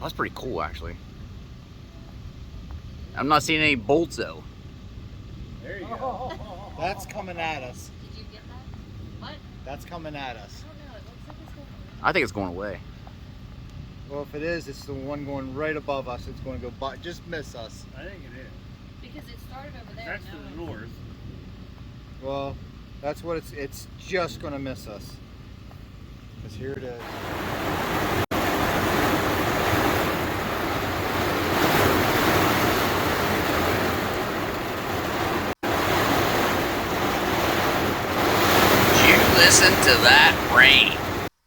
That's pretty cool, actually. I'm not seeing any bolts, though. There you go. That's coming at us. Did you get that? What? That's coming at us. I don't know. It looks like it's going away. I think it's going away. Well, if it is, it's the one going right above us. It's going to go by, just miss us. I think it is. Because it started over there. That's to now the north. Well, that's what it's just going to miss us. Because here it is. Did you listen to that rain?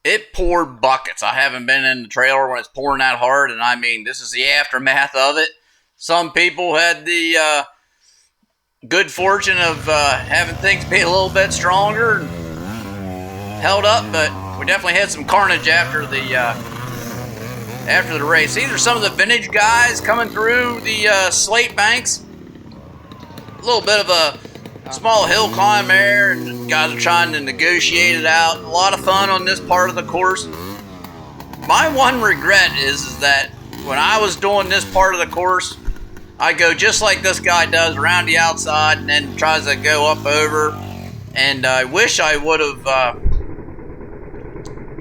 It poured buckets. I haven't been in the trailer when it's pouring that hard, and I mean, this is the aftermath of it. Some people had the good fortune of having things be a little bit stronger and held up, but we definitely had some carnage after the race. These are some of the vintage guys coming through the slate banks. A little bit of a small hill climb there, and guys are trying to negotiate it out. A lot of fun on this part of the course. My one regret is that when I was doing this part of the course, I go just like this guy does, around the outside, and then tries to go up over. And I wish I would have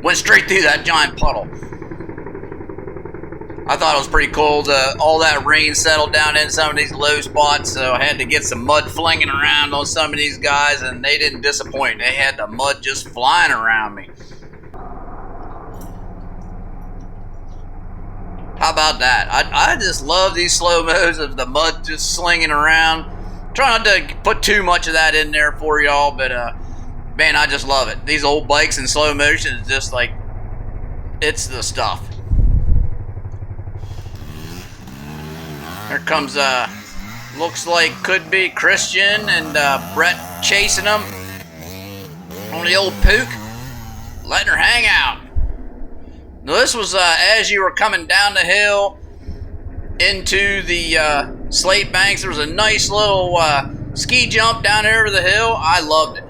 went straight through that giant puddle. I thought it was pretty cool. All that rain settled down in some of these low spots, so I had to get some mud flinging around on some of these guys, and they didn't disappoint. They had the mud just flying around me. How about that? I just love these slow-mos of the mud just slinging around. Try not to put too much of that in there for y'all, but man, I just love it. These old bikes in slow motion is just like, it's the stuff. Here comes, looks like could be Christian and Brett chasing them on the old Pook, letting her hang out. Now this was as you were coming down the hill into the slate banks. There was a nice little ski jump down there over the hill. I loved it.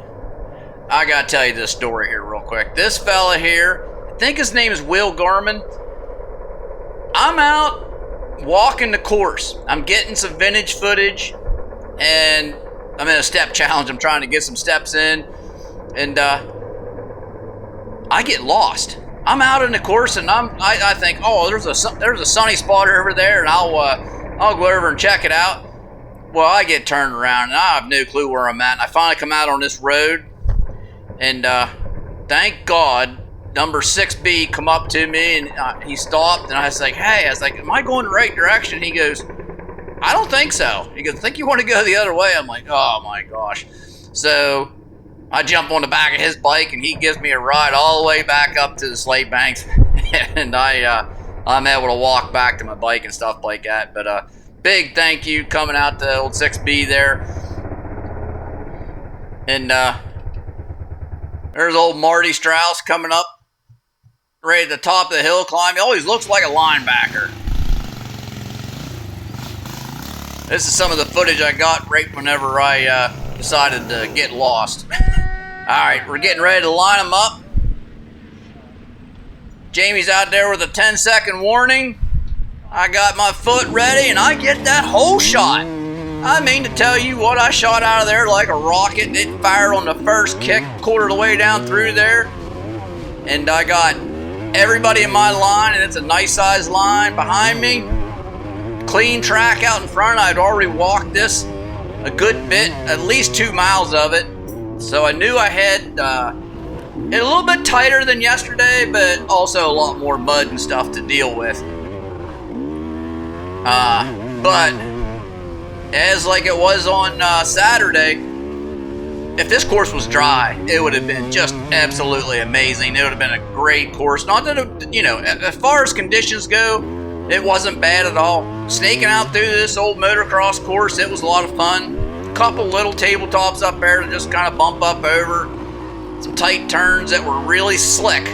I gotta tell you this story here real quick. This fella here, I think his name is Will Garman. I'm out walking the course. I'm getting some vintage footage, and I'm in a step challenge. I'm trying to get some steps in, and I get lost. I'm out in the course, and I think, oh, there's a sunny spot over there, and I'll go over and check it out. Well, I get turned around, and I have no clue where I'm at. And I finally come out on this road, and thank God, number 6B come up to me, and he stopped, and I was like, hey, am I going the right direction? He goes, I don't think so. He goes, I think you want to go the other way. I'm like, oh my gosh. So I jump on the back of his bike, and he gives me a ride all the way back up to the slate banks, and I'm able to walk back to my bike and stuff like that. But big thank you coming out to old 6B there. And there's old Marty Strauss coming up right at the top of the hill climb. He always looks like a linebacker. This is some of the footage I got right whenever I decided to get lost. Alright, we're getting ready to line them up. Jamie's out there with a 10-second warning. I got my foot ready, and I get that hole shot. I mean to tell you what, I shot out of there like a rocket. It fired on the first kick, quarter of the way down through there. And I got everybody in my line, and it's a nice sized line behind me. Clean track out in front. I'd already walked this a good bit, at least 2 miles of it. So I knew I had it a little bit tighter than yesterday, but also a lot more mud and stuff to deal with. But as like it was on Saturday, if this course was dry, it would have been just absolutely amazing. It would have been a great course. Not that, as far as conditions go, it wasn't bad at all. Snaking out through this old motocross course, it was a lot of fun. A couple little tabletops up there to just kind of bump up over. Some tight turns that were really slick.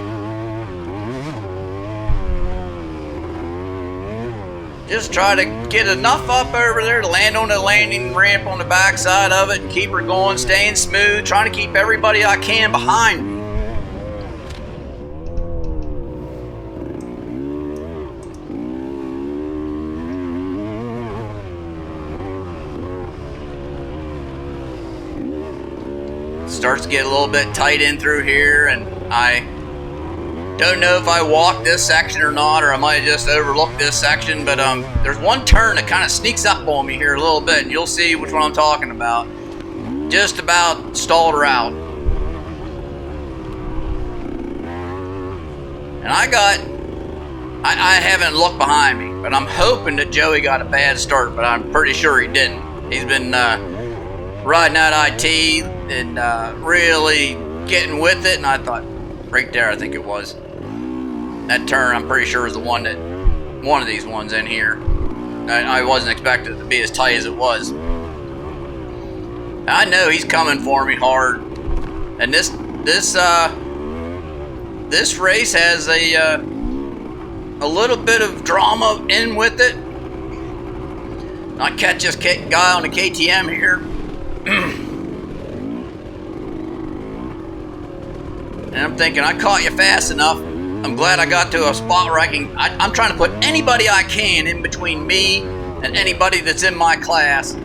Just try to get enough up over there to land on the landing ramp on the backside of it and keep her going, staying smooth, trying to keep everybody I can behind me. starts to get a little bit tight in through here, and I don't know if I walked this section or not, or I might have just overlooked this section, but there's one turn that kind of sneaks up on me here a little bit, and you'll see which one I'm talking about. Just about stalled her out. And I haven't looked behind me, but I'm hoping that Joey got a bad start, but I'm pretty sure he didn't. He's been riding that IT and really getting with it, and I thought, right there, I think it was. That turn, I'm pretty sure, is the one of these ones in here. I wasn't expecting it to be as tight as it was. I know he's coming for me hard, and this race has a little bit of drama in with it. I catch this guy on the KTM here, and I'm thinking, I caught you fast enough. I'm glad I got to a spot where I'm trying to put anybody I can in between me and anybody that's in my class.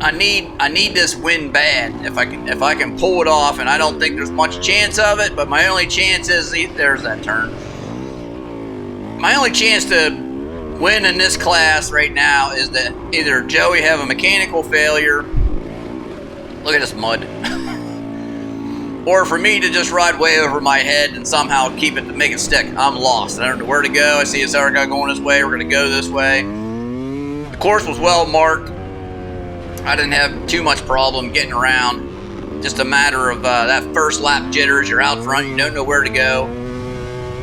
I need this win bad if I can pull it off, and I don't think there's much chance of it, but my only chance is, there's that turn. My only chance to win in this class right now is that either Joey have a mechanical failure, look at this mud, or for me to just ride way over my head and somehow make it stick. I'm lost. I don't know where to go. I see this other guy going this way. We're going to go this way. The course was well marked. I didn't have too much problem getting around. Just a matter of that first lap jitters. You're out front. You don't know where to go.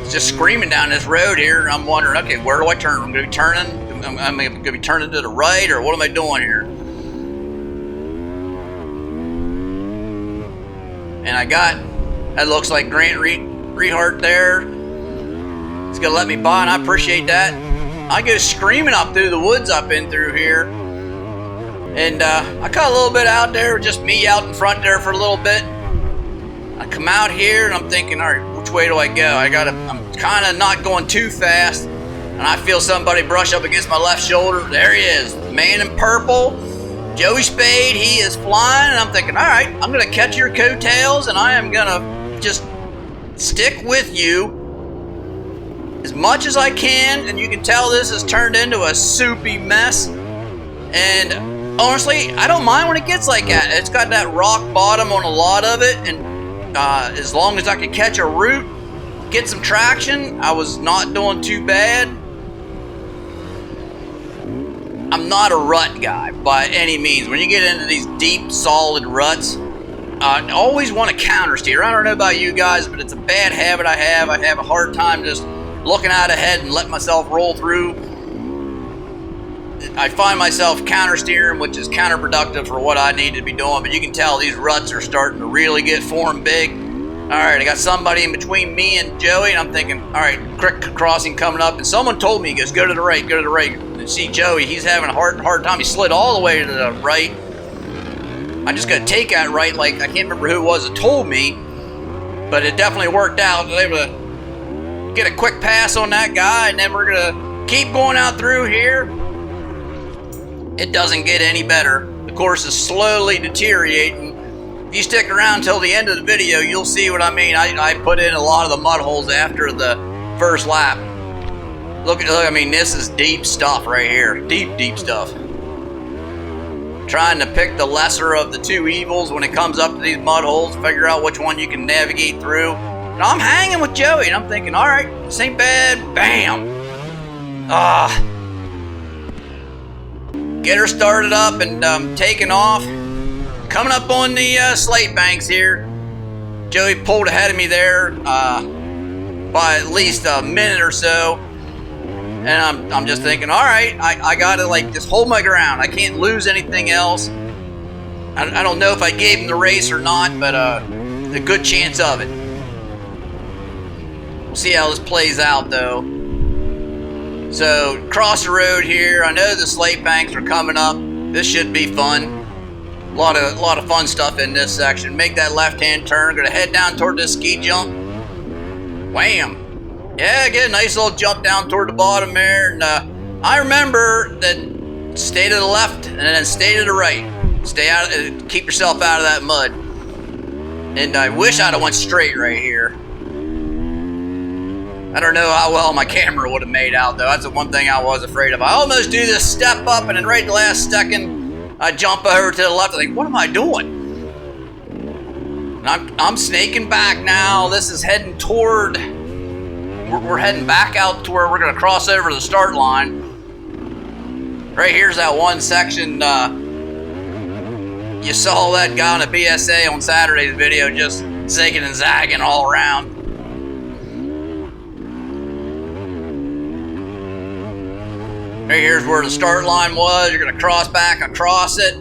It's just screaming down this road here. And I'm wondering, okay, where do I turn? I'm going to be turning. I'm going to be turning to the right, or what am I doing here? And that looks like Grant Rehart there. He's going to let me by, and I appreciate that. I go screaming up through the woods up in through here. And I caught a little bit out there, just me out in front there for a little bit. I come out here, and I'm thinking, all right, which way do I go? I'm kind of not going too fast, and I feel somebody brush up against my left shoulder. There he is, the man in purple. Joey Spade, he is flying, and I'm thinking, all right, I'm going to catch your coattails, and I am going to just stick with you as much as I can, and you can tell this has turned into a soupy mess, and honestly, I don't mind when it gets like that. It's got that rock bottom on a lot of it, and as long as I can catch a root, get some traction, I was not doing too bad. I'm not a rut guy by any means. When you get into these deep, solid ruts, I always want to counter steer. I don't know about you guys, but it's a bad habit I have. I have a hard time just looking out ahead and letting myself roll through. I find myself counter steering, which is counterproductive for what I need to be doing, but you can tell these ruts are starting to really get formed big. All right, I got somebody in between me and Joey, and I'm thinking, all right, creek crossing coming up, and someone told me, he goes, go to the right, go to the right. And see Joey, he's having a hard time. He slid all the way to the right. I just got to take that right, like, I can't remember who it was that told me, but it definitely worked out. I was able to get a quick pass on that guy, and then we're going to keep going out through here. It doesn't get any better. The course is slowly deteriorating. If you stick around till the end of the video, you'll see what I mean. I put in a lot of the mud holes after the first lap. Look, I mean, this is deep stuff right here. Deep stuff. Trying to pick the lesser of the two evils when it comes up to these mud holes, figure out which one you can navigate through. And I'm hanging with Joey, and I'm thinking, all right, this ain't bad. Bam. Get her started up and taking off. Coming up on the slate banks here. Joey pulled ahead of me there by at least a minute or so. And I'm just thinking, all right, I gotta like just hold my ground. I can't lose anything else. I don't know if I gave him the race or not, but a good chance of it. We'll see how this plays out though. So cross the road here. I know the slate banks are coming up. This should be fun. A lot of fun stuff in this section. Make that left-hand turn. Gonna head down toward this ski jump. Wham! Yeah, get a nice little jump down toward the bottom there. And I remember that stay to the left and then stay to the right. Stay out. Keep yourself out of that mud. And I wish I'd have went straight right here. I don't know how well my camera would have made out, though. That's the one thing I was afraid of. I almost do this step up, and then right the last second, I jump over to the left. I think, what am I doing? And I'm snaking back now. This is heading toward... We're heading back out to where we're going to cross over the start line. Right here's that one section. You saw that guy on a BSA on Saturday's video just zigging and zagging all around. Right here's where the start line was. You're going to cross back across it.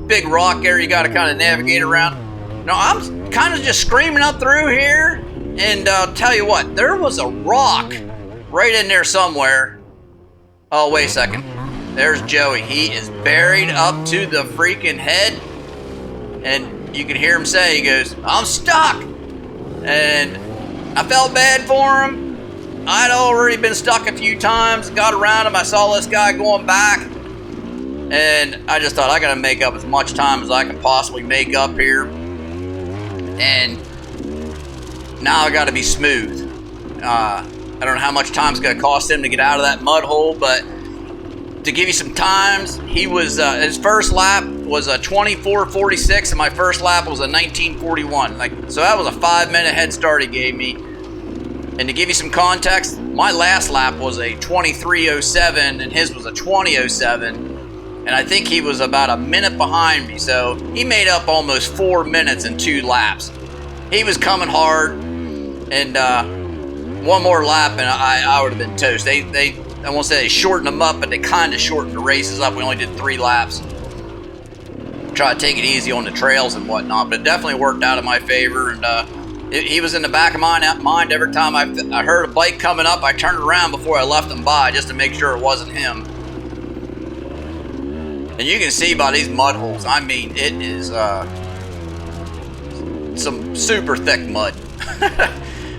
Big rock there you got to kind of navigate around. Now, I'm kind of just screaming up through here. And I'll tell you what, there was a rock right in there somewhere. Oh, wait a second. There's Joey. He is buried up to the freaking head. And you can hear him say, he goes, I'm stuck. And I felt bad for him. I'd already been stuck a few times, got around him. I saw this guy going back. And I just thought, I got to make up as much time as I can possibly make up here. And now I got to be smooth. I don't know how much time it's going to cost him to get out of that mud hole, but to give you some times, he was his first lap was a 24:46, and my first lap was a 19:41. So that was a 5-minute head start he gave me. And to give you some context, my last lap was a 23:07, and his was a 20:07, and I think he was about a minute behind me. So he made up almost 4 minutes in 2 laps. He was coming hard. And one more lap, and I would have been toast. I won't say they shortened them up, but they kind of shortened the races up. We only did 3 laps. Try to take it easy on the trails and whatnot, but it definitely worked out in my favor. And he was in the back of my mind every time I heard a bike coming up. I turned around before I left him by just to make sure it wasn't him. And you can see by these mud holes, I mean, it is some super thick mud.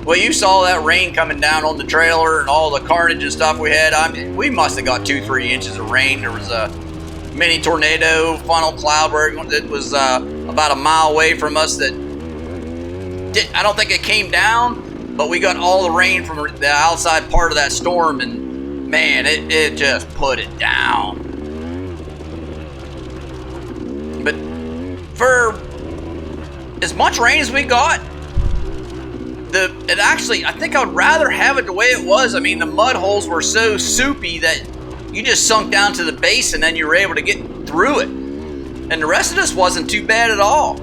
Well, you saw that rain coming down on the trailer and all the carnage and stuff we had. I mean, we must have got 2-3 inches of rain. There was a mini tornado funnel cloud where it was about a mile away from us. I don't think it came down, but we got all the rain from the outside part of that storm, and man, it just put it down. But for as much rain as we got, I think I would rather have it the way it was. I mean, the mud holes were so soupy that you just sunk down to the base and then you were able to get through it. And the rest of this wasn't too bad at all.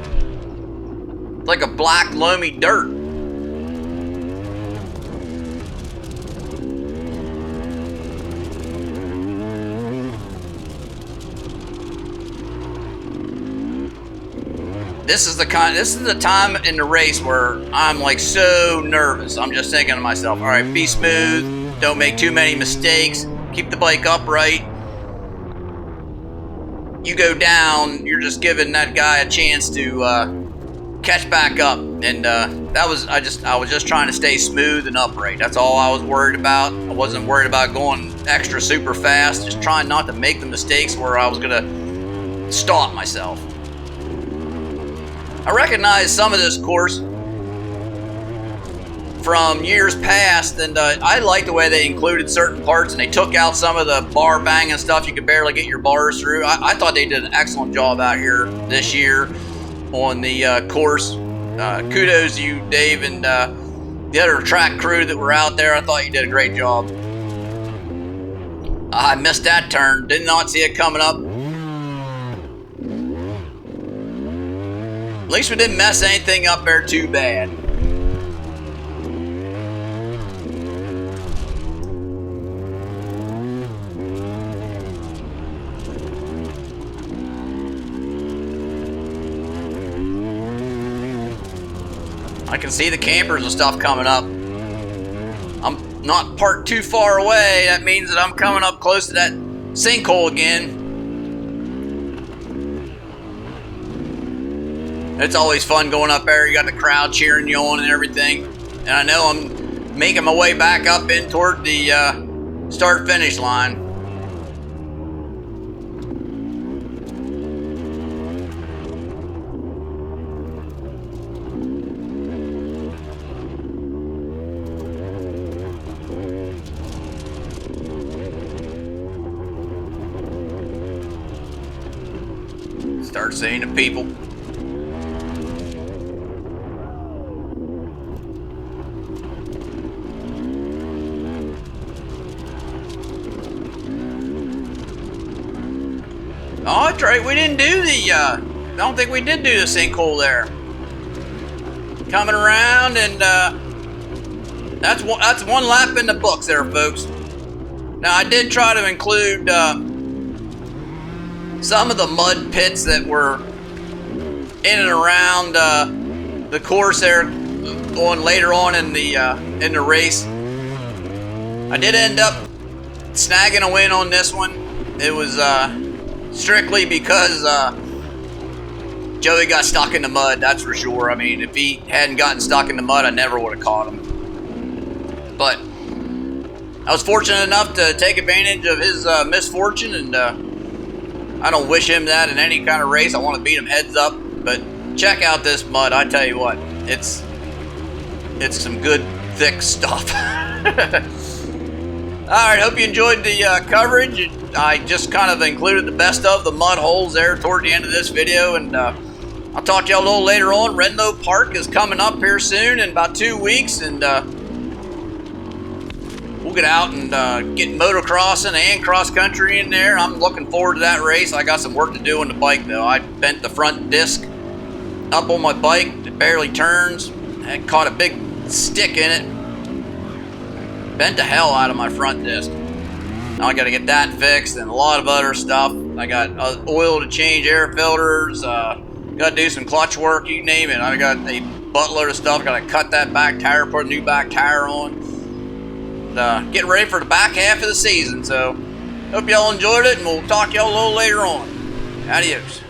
It's like a black, loamy dirt. This is the time in the race where I'm like so nervous. I'm just thinking to myself, all right, be smooth, don't make too many mistakes, keep the bike upright. You go down, you're just giving that guy a chance to catch back up. And I was just trying to stay smooth and upright. That's all I was worried about. I wasn't worried about going extra super fast, just trying not to make the mistakes where I was gonna stop myself. I recognize some of this course from years past, and I like the way they included certain parts and they took out some of the bar banging stuff you could barely get your bars through. I thought they did an excellent job out here this year on the course. Kudos to you, Dave, and the other track crew that were out there. I thought you did a great job. I missed that turn, did not see it coming up. At least we didn't mess anything up there too bad. I can see the campers and stuff coming up. I'm not parked too far away. That means that I'm coming up close to that sinkhole again. It's always fun going up there. You got the crowd cheering you on and everything. And I know I'm making my way back up in toward the start-finish line. Start saying to people. Oh, that's right. We didn't do the, I don't think we did do the sinkhole there. Coming around, and that's one lap in the books there, folks. Now, I did try to include some of the mud pits that were in and around the course there, going later on in the race. I did end up snagging a win on this one. It was strictly because Joey got stuck in the mud, that's for sure. I mean, if he hadn't gotten stuck in the mud, I never would have caught him. But I was fortunate enough to take advantage of his misfortune, and I don't wish him that in any kind of race. I want to beat him heads up. But check out this mud. I tell you what, it's some good, thick stuff. Alright, hope you enjoyed the coverage. I just kind of included the best of the mud holes there toward the end of this video, and I'll talk to y'all a little later on. Redlow Park is coming up here soon in about 2 weeks, and we'll get out and get motocrossing and cross country in there. I'm looking forward to that race. I got some work to do on the bike though. I bent the front disc up on my bike. It barely turns. I caught a big stick in it. Bent the hell out of my front disc. Now I got to get that fixed and a lot of other stuff. I got oil to change air filters. Got to do some clutch work. You name it. I got a buttload of stuff. Got to cut that back tire, put a new back tire on. Getting ready for the back half of the season. So hope y'all enjoyed it, and we'll talk to y'all a little later on. Adios.